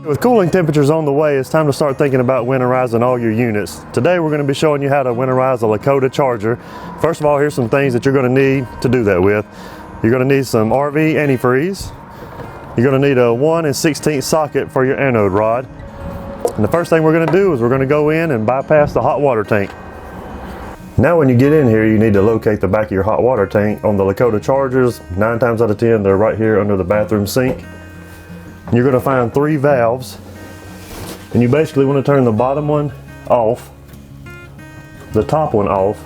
With cooling temperatures on the way, it's time to start thinking about winterizing all your units. Today we're going to be showing you how to winterize a Lakota Charger. First of all, here's some things that you're going to need to do that with. You're going to need some RV antifreeze. You're going to need a 1 16 socket for your anode rod. And the first thing we're going to do is we're going to go in and bypass the hot water tank. Now when you get in here, you need to locate the back of your hot water tank. On the Lakota Chargers, 9 times out of 10, they're right here under the bathroom sink. You're going to find 3 valves, and you basically want to turn the bottom one off, the top one off,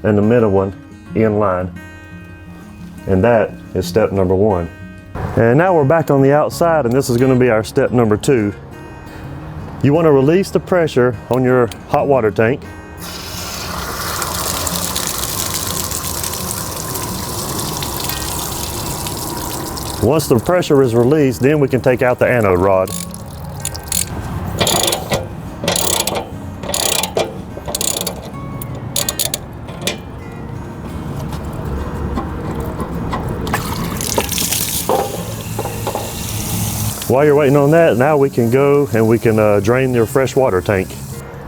and the middle one in line. And that is step number 1. And now we're back on the outside, and this is going to be our step number 2. You want to release the pressure on your hot water tank. Once the pressure is released, then we can take out the anode rod. While you're waiting on that, now we can go and we can drain your fresh water tank.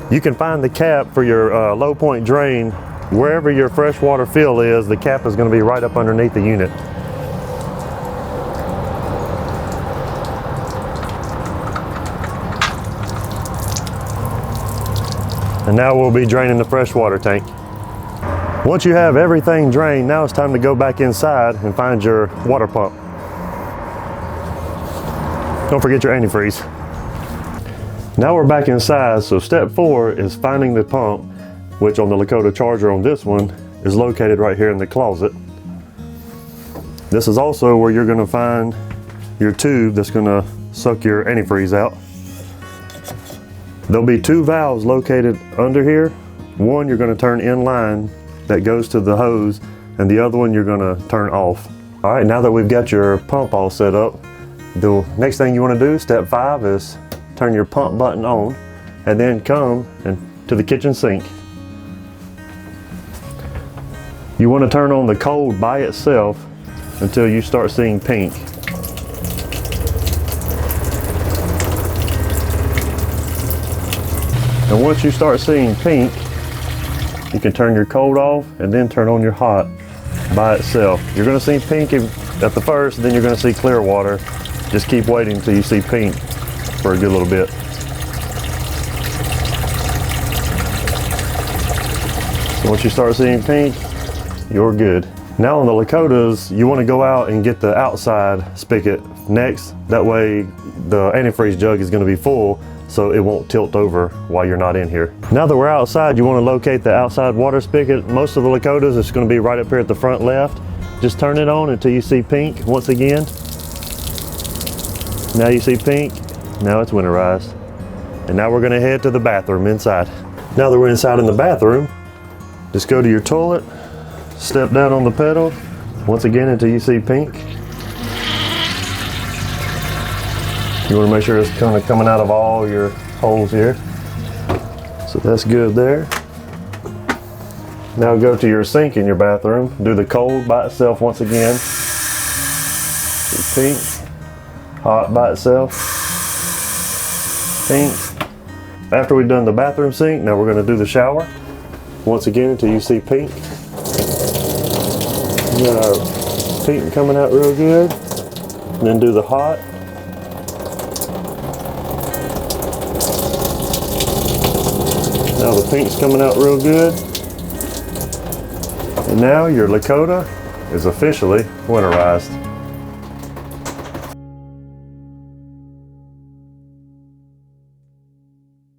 You can find the cap for your low point drain wherever your fresh water fill is. The cap is going to be right up underneath the unit. And now we'll be draining the fresh water tank. Once you have everything drained, now it's time to go back inside and find your water pump. Don't forget your antifreeze. Now we're back inside, so step 4 is finding the pump, which on the Lakota Charger on this one is located right here in the closet. This is also where you're going to find your tube that's going to suck your antifreeze out. There'll be 2 valves located under here. One you're going to turn in line that goes to the hose, and the other one you're going to turn off. All right, now that we've got your pump all set up, the next thing you want to do, step 5, is turn your pump button on and then come to the kitchen sink. You want to turn on the cold by itself until you start seeing pink. And once you start seeing pink, you can turn your cold off and then turn on your hot by itself. You're going to see pink at the first, then you're going to see clear water. Just keep waiting until you see pink for a good little bit. So once you start seeing pink, you're good. Now on the Lakotas, you want to go out and get the outside spigot next. That way the antifreeze jug is going to be full, so it won't tilt over while you're not in here. Now that we're outside, you want to locate the outside water spigot. Most of the Lakotas, it's going to be right up here at the front left. Just turn it on until you see pink once again. Now you see pink, now it's winterized. And now we're going to head to the bathroom inside. Now that we're inside in the bathroom, just go to your toilet, step down on the pedal, once again until you see pink. You want to make sure it's kind of coming out of all your holes here. So that's good there. Now go to your sink in your bathroom. Do the cold by itself once again. See pink. Hot by itself. Pink. After we've done the bathroom sink, now we're going to do the shower. Once again until you see pink. You got our pink coming out real good. And then do the hot. Now the pink's coming out real good. And now your Lakota is officially winterized.